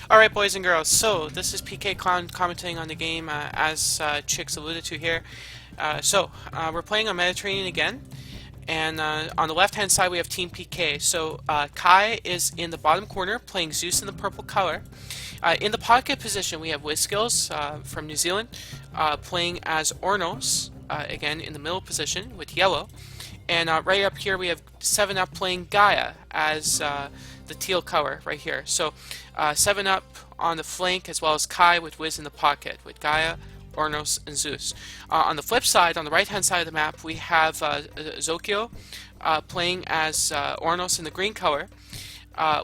Alright, boys and girls, so this is PK commenting on the game as Chicks alluded to here. We're playing on Mediterranean again, and on the left hand side we have Team PK. So Kai is in the bottom corner playing Zeus in the purple color. In the pocket position we have WizSkills from New Zealand playing as Ornos, again in the middle position with yellow. And right up here we have 7up playing Gaia as the teal color right here. So 7up on the flank as well as Kai with Wiz in the pocket with Gaia, Ornos, and Zeus. On the flip side, on the right hand side of the map, we have Zokyo playing as Ornos in the green color.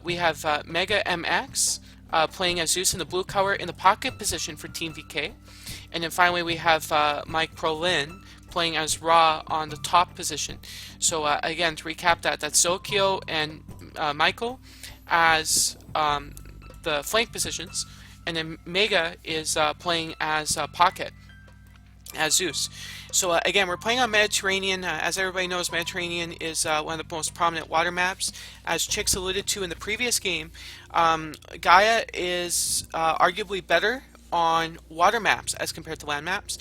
We have Mega MX playing as Zeus in the blue color in the pocket position for Team VK. And then finally we have Mike Prolin playing as Ra on the top position. So again, to recap that's Zokyo and Michael as the flank positions, and then Mega is playing as Pocket, as Zeus. So again, we're playing on Mediterranean. As everybody knows, Mediterranean is one of the most prominent water maps. As Chicks alluded to in the previous game, Gaia is arguably better on water maps as compared to land maps.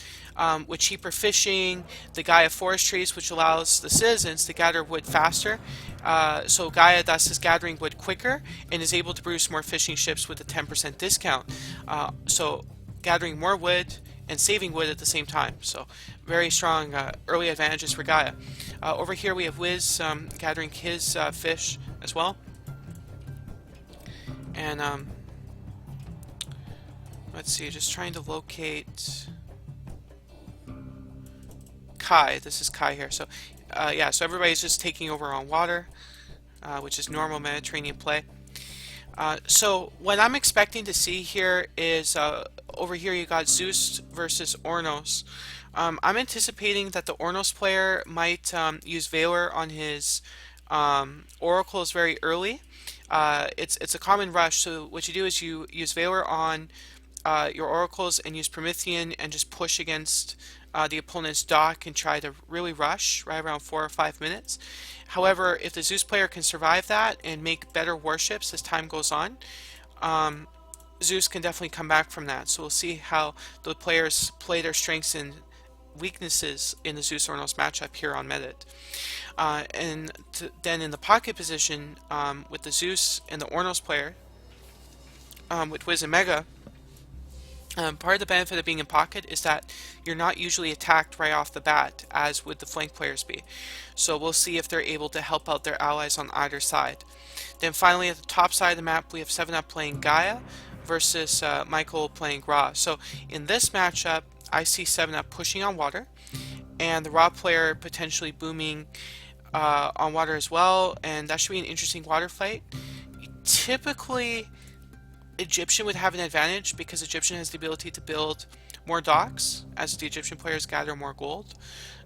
With cheaper fishing, the Gaia forestries, which allows the citizens to gather wood faster. So Gaia thus is gathering wood quicker and is able to produce more fishing ships with a 10% discount. So gathering more wood and saving wood at the same time. So very strong early advantages for Gaia. Over here we have Wiz gathering his fish as well. And let's see, just trying to locate Kai. This is Kai here. So yeah, so everybody's just taking over on water, which is normal Mediterranean play. So what I'm expecting to see here is over here you got Zeus versus Ornos. I'm anticipating that the Ornos player might use Valor on his oracles very early. It's a common rush, so what you do is you use Valor on your oracles and use Promethean and just push against the opponent's dock and try to really rush right around 4 or 5 minutes. However, if the Zeus player can survive that and make better warships as time goes on, Zeus can definitely come back from that. So we'll see how the players play their strengths and weaknesses in the Zeus Ornos matchup here on Medit. Then in the pocket position with the Zeus and the Ornos player with Wiz and Mega, part of the benefit of being in pocket is that you're not usually attacked right off the bat, as would the flank players be. So we'll see if they're able to help out their allies on either side. Then finally at the top side of the map we have 7up playing Gaia versus Michael playing Ra. So in this matchup I see 7up pushing on water and the Ra player potentially booming on water as well, and that should be an interesting water fight. Typically Egyptian would have an advantage because Egyptian has the ability to build more docks as the Egyptian players gather more gold.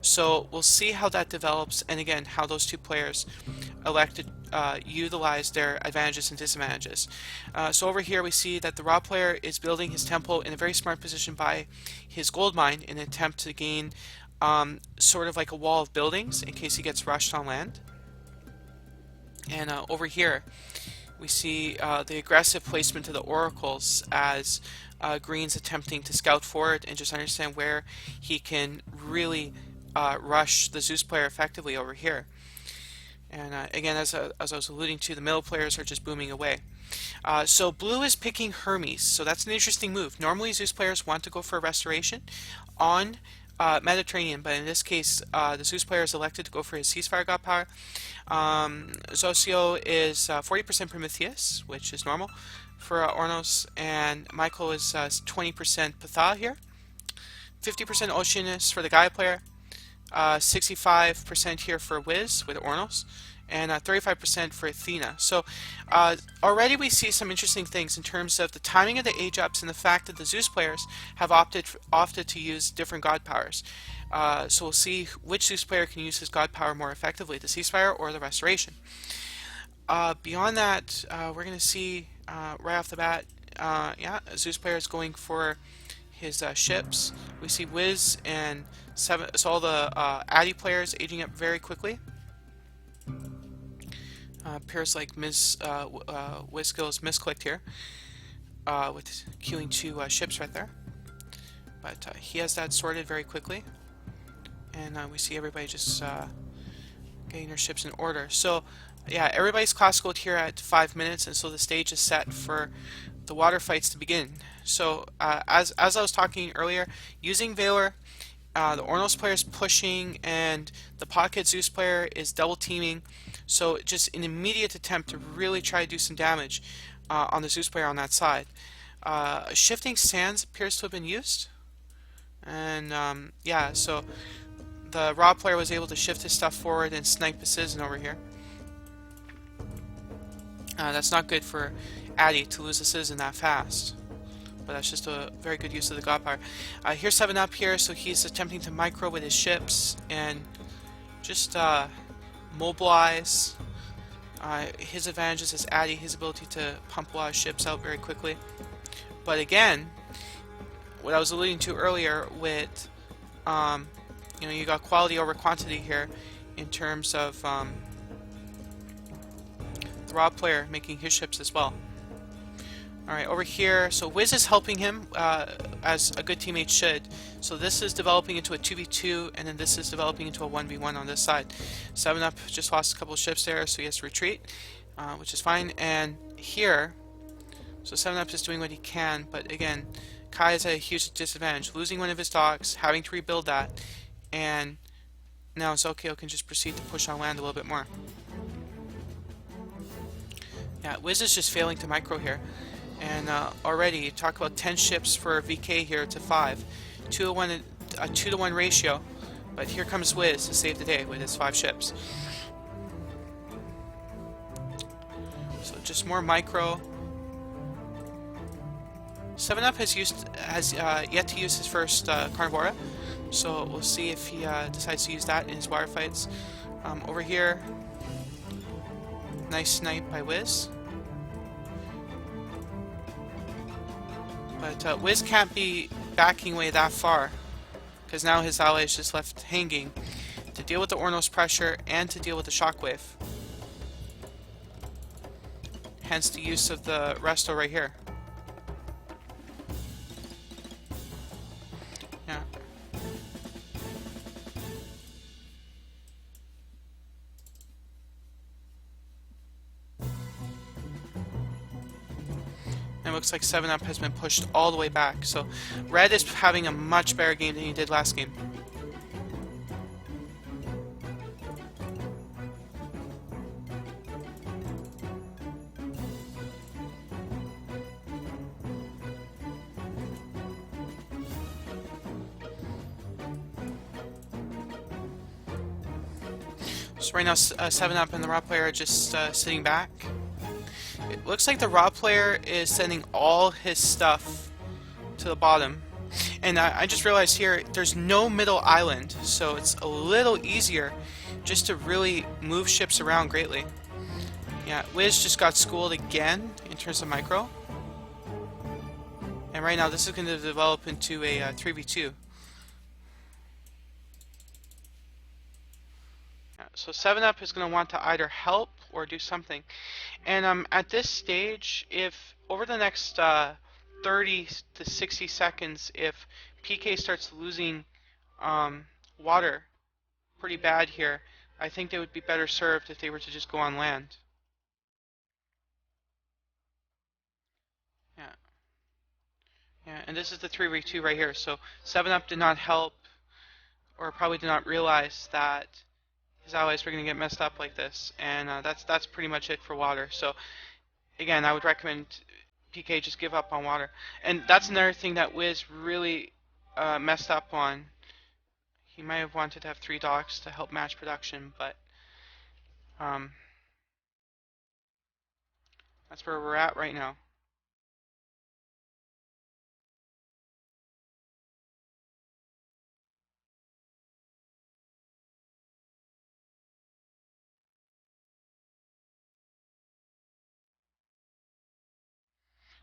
So we'll see how that develops, and again how those two players elect to utilize their advantages and disadvantages. So over here we see that the Ra player is building his temple in a very smart position by his gold mine in an attempt to gain sort of like a wall of buildings in case he gets rushed on land. And over here we see the aggressive placement of the oracles as Green's attempting to scout forward and just understand where he can really rush the Zeus player effectively over here. And again, as I was alluding to, the middle players are just booming away. So blue is picking Hermes, so that's an interesting move. Normally Zeus players want to go for a restoration on Mediterranean, but in this case the Zeus player is elected to go for his ceasefire god power. Zosio is 40% Prometheus, which is normal for Ornos, and Michael is 20% Patha here, 50% Oceanus for the Gaia player, 65% here for Wiz with Ornos, and 35% for Athena. So already we see some interesting things in terms of the timing of the age ups and the fact that the Zeus players have opted to use different god powers. So we'll see which Zeus player can use his god power more effectively, the ceasefire or the restoration. Beyond that, we're going to see right off the bat, yeah, Zeus player is going for his ships. We see Wiz and all the Addy players aging up very quickly. Appears like WizSkills misclicked here. with queuing 2 ships right there. But he has that sorted very quickly, and we see everybody just getting their ships in order. So yeah, everybody's classical here at 5 minutes, and so the stage is set for the water fights to begin. So as I was talking earlier, using Valor, the Ornos player is pushing, and the Pocket Zeus player is double teaming. So just an immediate attempt to really try to do some damage on the Zeus player on that side. Shifting Sands appears to have been used, and yeah, so the Raw player was able to shift his stuff forward and snipe the Citizen over here. That's not good for Addy to lose a Citizen that fast, but that's just a very good use of the God Power. Here's 7-Up here, so he's attempting to micro with his ships and just mobilize. His advantages is Addy, his ability to pump a lot of ships out very quickly. But again, what I was alluding to earlier with, you got quality over quantity here in terms of the Raw player making his ships as well. Alright, over here, so Wiz is helping him, as a good teammate should. So this is developing into a 2v2, and then this is developing into a 1v1 on this side. 7-Up just lost a couple of ships there, so he has to retreat, which is fine. And here, so 7-Up is doing what he can, but again, Kai is at a huge disadvantage, losing one of his docks, having to rebuild that, and now Zokyo can just proceed to push on land a little bit more. Yeah, Wiz is just failing to micro here. And already, you talk about 10 ships for VK here to 5. 2-to-1, a 2-to-1 ratio. But here comes Wiz to save the day with his 5 ships. So just more micro. 7-Up has yet to use his first Carnivora. So we'll see if he decides to use that in his water fights. Over here, nice snipe by Wiz. But Wiz can't be backing away that far, because now his ally is just left hanging to deal with the Ornos pressure and to deal with the shockwave. Hence the use of the resto right here. Yeah. And it looks like 7-Up has been pushed all the way back. So Red is having a much better game than he did last game. So right now 7-Up and the Raw player are just sitting back. It looks like the Raw player is sending all his stuff to the bottom. And I just realized here, there's no middle island, so it's a little easier just to really move ships around greatly. Yeah, Wiz just got schooled again in terms of micro. And right now this is going to develop into a 3v2. So 7-Up is going to want to either help or do something. And at this stage, if over the next 30 to 60 seconds, if PK starts losing water pretty bad here, I think they would be better served if they were to just go on land. Yeah. Yeah, and this is the 3v2 right here. So 7-Up did not help, or probably did not realize that his allies were going to get messed up like this, and that's pretty much it for water. So again, I would recommend PK just give up on water. And that's another thing that Wiz really messed up on. He might have wanted to have 3 docks to help match production, but that's where we're at right now.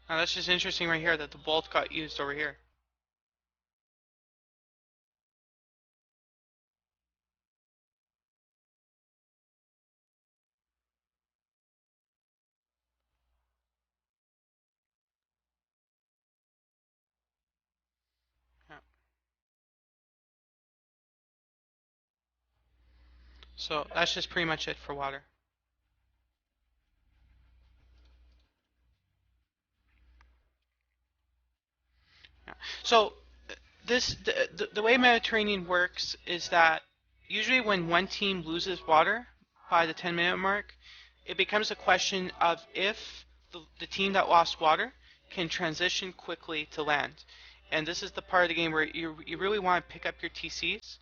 Now that's just interesting right here that the bolt got used over here. So that's just pretty much it for water. Yeah. So the way Mediterranean works is that usually when one team loses water by the 10-minute mark, it becomes a question of if the team that lost water can transition quickly to land. And this is the part of the game where you really want to pick up your TCs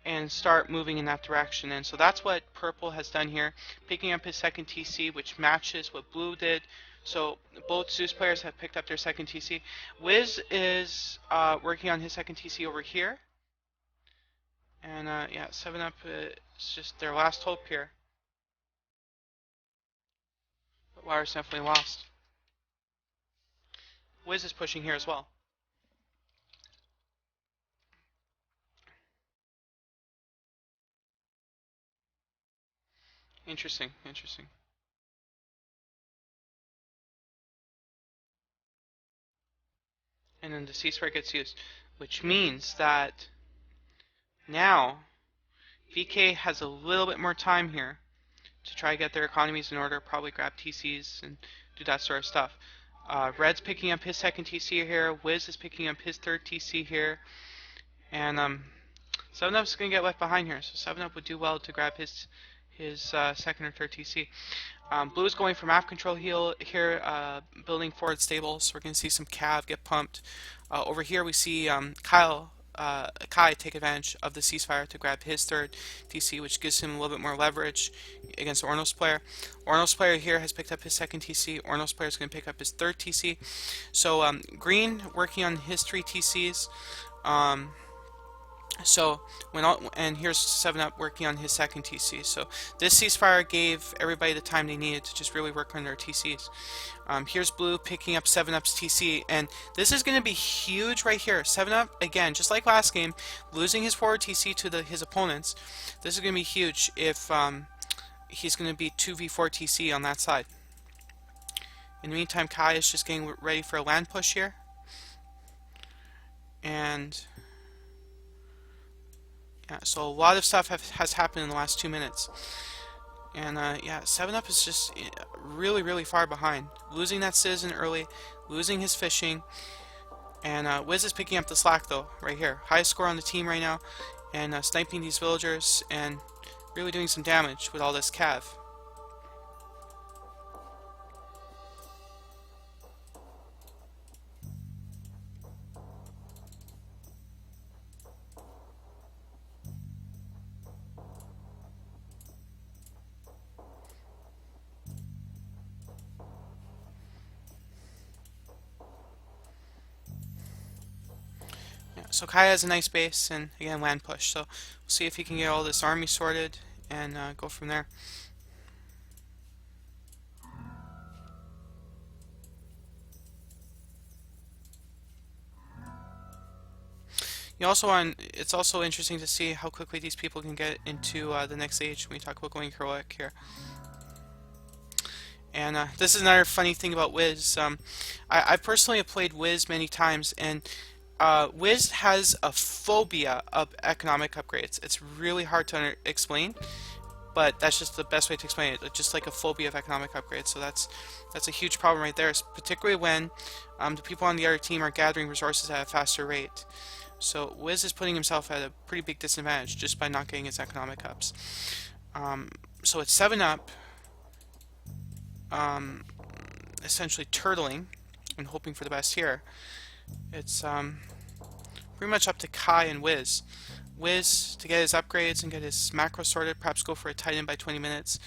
and start moving in that direction. And so that's what Purple has done here, picking up his second TC, which matches what Blue did. So both Zeus players have picked up their second TC. Wiz is working on his second TC over here. And yeah, 7-Up is just their last hope here. But Wire's definitely lost. Wiz is pushing here as well. Interesting, interesting. And then the ceasefire gets used, which means that now VK has a little bit more time here to try to get their economies in order, probably grab TCs and do that sort of stuff. Red's picking up his second TC here. Wiz is picking up his third TC here. And 7-Up's going to get left behind here. So 7-Up would do well to grab his second or third TC. Blue is going for map control here, building forward stables. We're going to see some Cav get pumped. Over here we see Kai take advantage of the ceasefire to grab his third TC, which gives him a little bit more leverage against Ornos player. Ornos player here has picked up his second TC. Ornos player is going to pick up his third TC. So Green working on his three TCs. And here's 7-Up working on his second TC. So this ceasefire gave everybody the time they needed to just really work on their TCs. Here's Blue picking up 7-Up's TC, and this is going to be huge right here. 7-Up, again, just like last game, losing his forward TC to his opponents. This is going to be huge if he's going to be 2v4 TC on that side. In the meantime, Kai is just getting ready for a land push here. And yeah, so a lot of stuff has happened in the last 2 minutes. And yeah, 7-Up is just really, really far behind. Losing that citizen early, losing his fishing. And Wiz is picking up the slack though, right here. Highest score on the team right now. And sniping these villagers and really doing some damage with all this cav. So Kai has a nice base and again land push. So we'll see if he can get all this army sorted and go from there. It's also interesting to see how quickly these people can get into the next age when we talk about going heroic here. And this is another funny thing about Wiz. I personally have played Wiz many times, and Wiz has a phobia of economic upgrades. It's really hard to explain, but that's just the best way to explain it. It's just like a phobia of economic upgrades. So that's a huge problem right there, particularly when the people on the other team are gathering resources at a faster rate. So Wiz is putting himself at a pretty big disadvantage just by not getting his economic ups. So it's 7-Up, essentially turtling and hoping for the best here. It's pretty much up to Kai and Wiz. Wiz to get his upgrades and get his macro sorted, perhaps go for a tight-end by 20 minutes,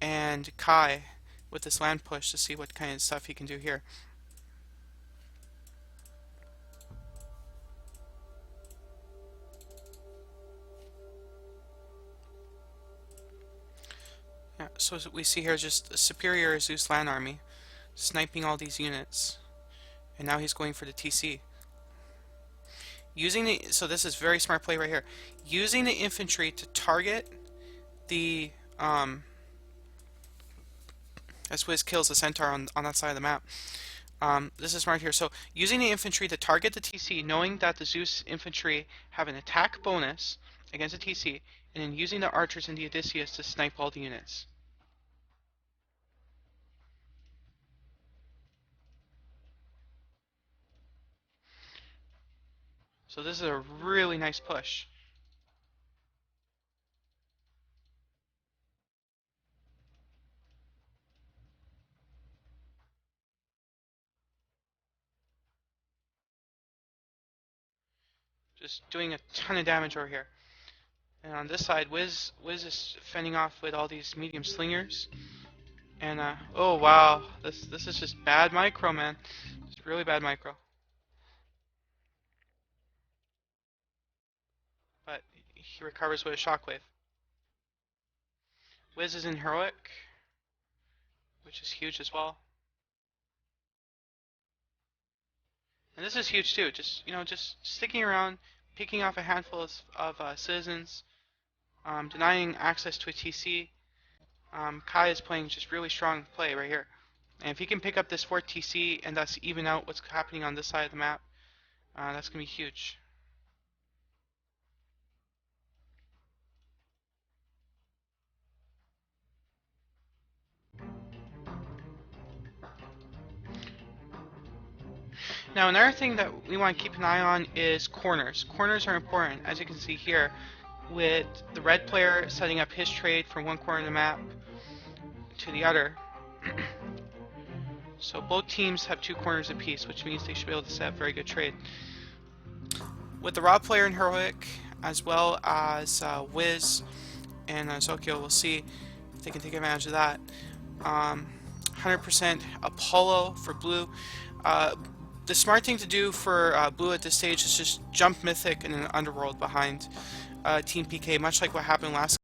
and Kai with this land push to see what kind of stuff he can do here. Yeah, so we see here just a superior Zeus land army sniping all these units, and now he's going for the TC. So this is very smart play right here. Using the infantry to target the as Wiz kills the centaur on that side of the map. This is smart here. So using the infantry to target the TC, knowing that the Zeus infantry have an attack bonus against a TC, and then using the archers and the Odysseus to snipe all the units. So this is a really nice push. Just doing a ton of damage over here. And on this side, Wiz is fending off with all these medium slingers. And oh wow, this is just bad micro, man. It's really bad micro. But he recovers with a shockwave. Wiz is in heroic, which is huge as well. And this is huge too. Just just sticking around, picking off a handful of citizens, denying access to a TC. Kai is playing just really strong play right here. And if he can pick up this 4th TC and thus even out what's happening on this side of the map, that's going to be huge. Now another thing that we want to keep an eye on is corners. Corners are important, as you can see here, with the red player setting up his trade from one corner of the map to the other. So both teams have 2 corners apiece, which means they should be able to set up very good trade. With the raw player in heroic, as well as Wiz and Zokyo, we'll see if they can take advantage of that. 100% Apollo for blue. The smart thing to do for blue at this stage is just jump Mythic in an Underworld behind Team PK, much like what happened last.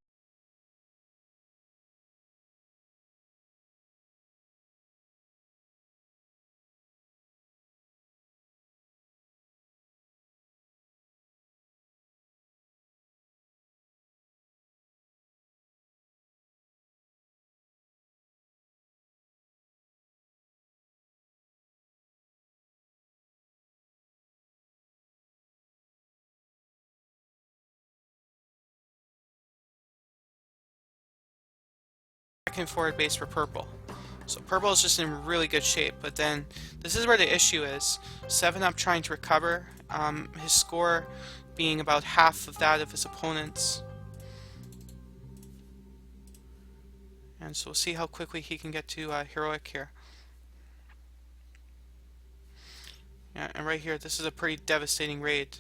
Back and forward base for purple. So purple is just in really good shape, but then this is where the issue is. 7-Up trying to recover, his score being about half of that of his opponent's. And so we'll see how quickly he can get to heroic here. Yeah, and right here, this is a pretty devastating raid.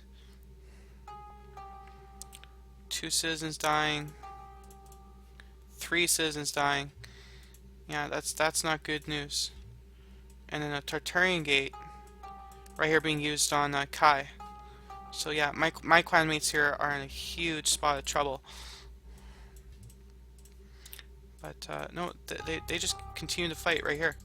2 citizens dying, 3 citizens dying. Yeah, that's not good news. And then a Tartarian gate right here being used on Kai. So yeah, my clanmates here are in a huge spot of trouble. But no, they just continue to fight right here.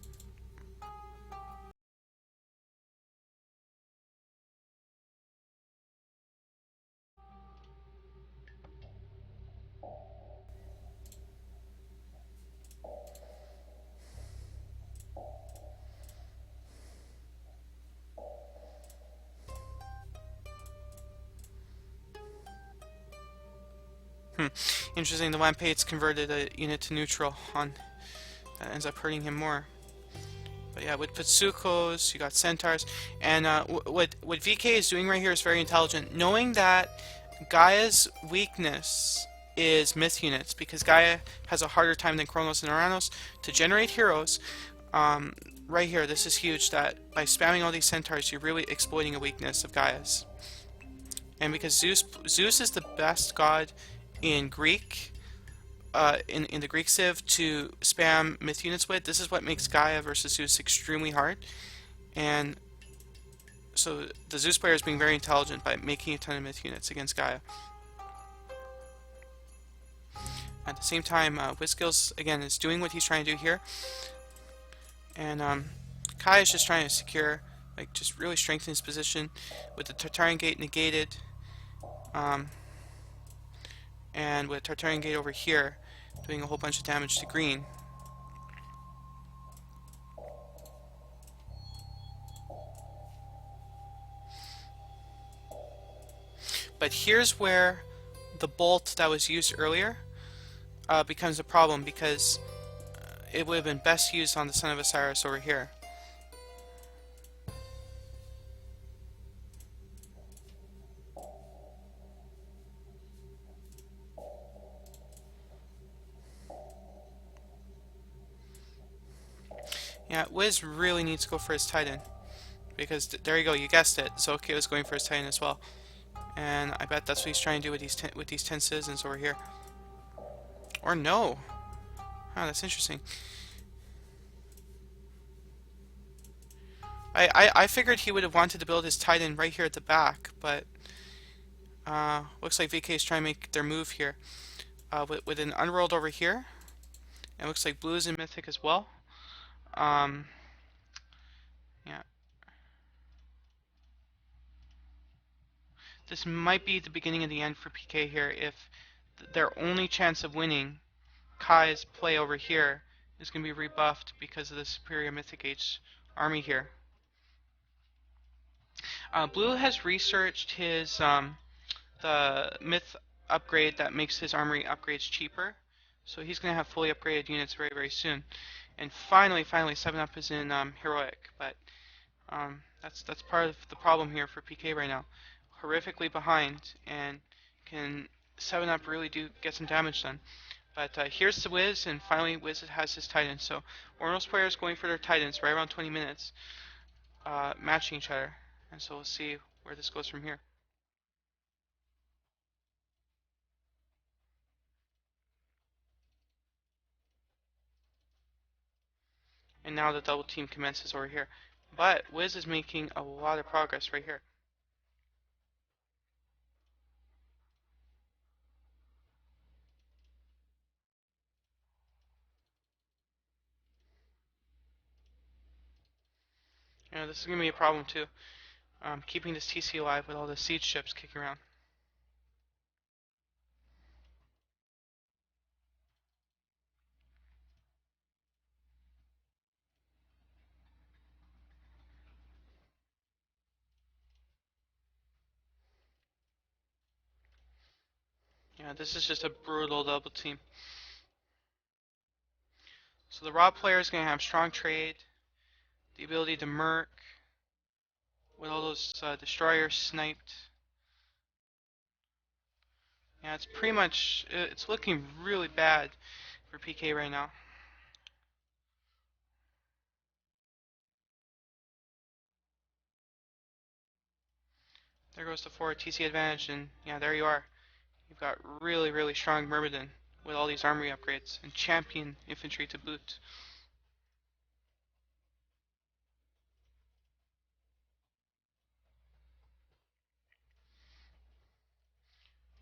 Interesting, the Wampates converted a unit to neutral on. That ends up hurting him more. But yeah, with Pitsukos, you got Centaurs, and what VK is doing right here is very intelligent, knowing that Gaia's weakness is myth units, because Gaia has a harder time than Kronos and Uranus to generate heroes. Right here, this is huge, that by spamming all these Centaurs, you're really exploiting a weakness of Gaia's. And because Zeus is the best god in Greek, in the Greek Civ to spam myth units with, this is what makes Gaia versus Zeus extremely hard. And so the Zeus player is being very intelligent by making a ton of myth units against Gaia. At the same time, WizKills, again, is doing what he's trying to do here. And Kai is just trying to secure, like, just really strengthen his position with the Tartarian Gate negated. And with Tartarian Gate over here, doing a whole bunch of damage to green. But here's where the bolt that was used earlier becomes a problem because it would have been best used on the Son of Osiris over here. Yeah, Wiz really needs to go for his Titan. Because there you go, you guessed it. Zokyo is going for his Titan as well. And I bet that's what he's trying to do with these 10 citizens over here. Or no. Oh, that's interesting. I figured he would have wanted to build his Titan right here at the back, but looks like VK is trying to make their move here. With an Unworld over here. It looks like Blue is in Mythic as well. Yeah. This might be the beginning of the end for PK here if their only chance of winning Kai's play over here is going to be rebuffed because of the superior Mythic Age army here. Blue has researched his the myth upgrade that makes his armory upgrades cheaper, so he's going to have fully upgraded units very, very soon. And finally, 7-Up is in heroic, but that's part of the problem here for PK right now. Horrifically behind, and can 7-Up really do get some damage done. But here's the Wiz, and finally Wiz has his Titan. So Ornos players going for their Titans right around 20 minutes, matching each other. And so we'll see where this goes from here. And now the double team commences over here. But Wiz is making a lot of progress right here. You know, this is going to be a problem too. Keeping this TC alive with all the siege ships kicking around. Yeah, this is just a brutal double team. So the raw player is going to have strong trade, the ability to merc, with all those destroyers sniped. Yeah, it's pretty much, it's looking really bad for PK right now. There goes the forward TC advantage, and yeah, there you are. You've got really, really strong Myrmidon with all these armory upgrades, and champion infantry to boot.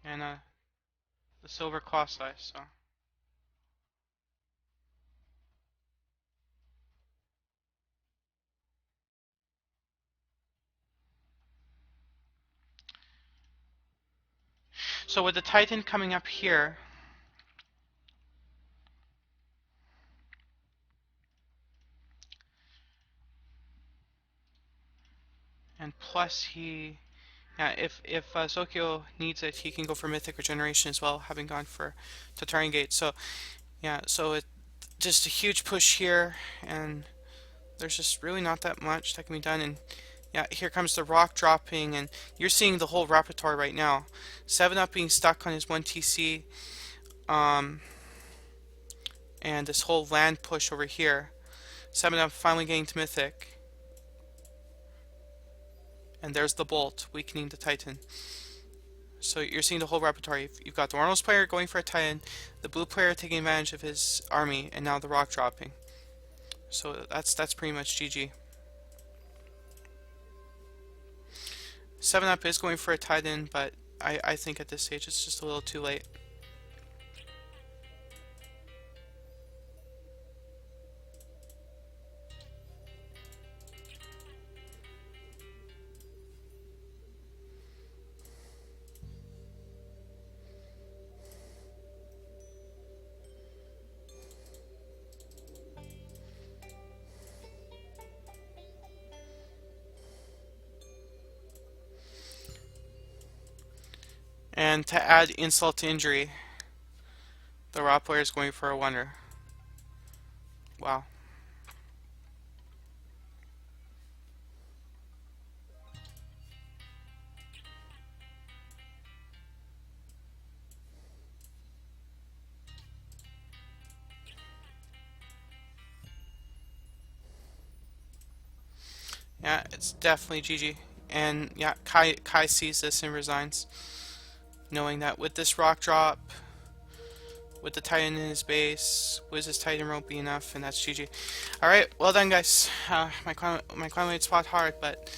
And the silver Colossi, so. So with the Titan coming up here, and plus yeah, if Zokyo needs it, he can go for Mythic Regeneration as well, having gone for Tatarian Gate. So yeah, so it just a huge push here, and there's just really not that much that can be done. And yeah, here comes the rock dropping, and you're seeing the whole repertoire right now. 7-Up being stuck on his 1 TC, and this whole land push over here. 7-Up finally getting to Mythic. And there's the bolt, weakening the Titan. So you're seeing the whole repertoire. You've got the Ornos player going for a Titan, the blue player taking advantage of his army, and now the rock dropping. So that's pretty much GG. 7-Up is going for a Titan, but I think at this stage it's just a little too late. And to add insult to injury, the raw player is going for a wonder. Wow. Yeah, it's definitely GG. And yeah, Kai sees this and resigns, knowing that with this rock drop, with the Titan in his base, Wiz's Titan won't be enough, and that's GG. Alright, well done guys. My clan mates fought hard, but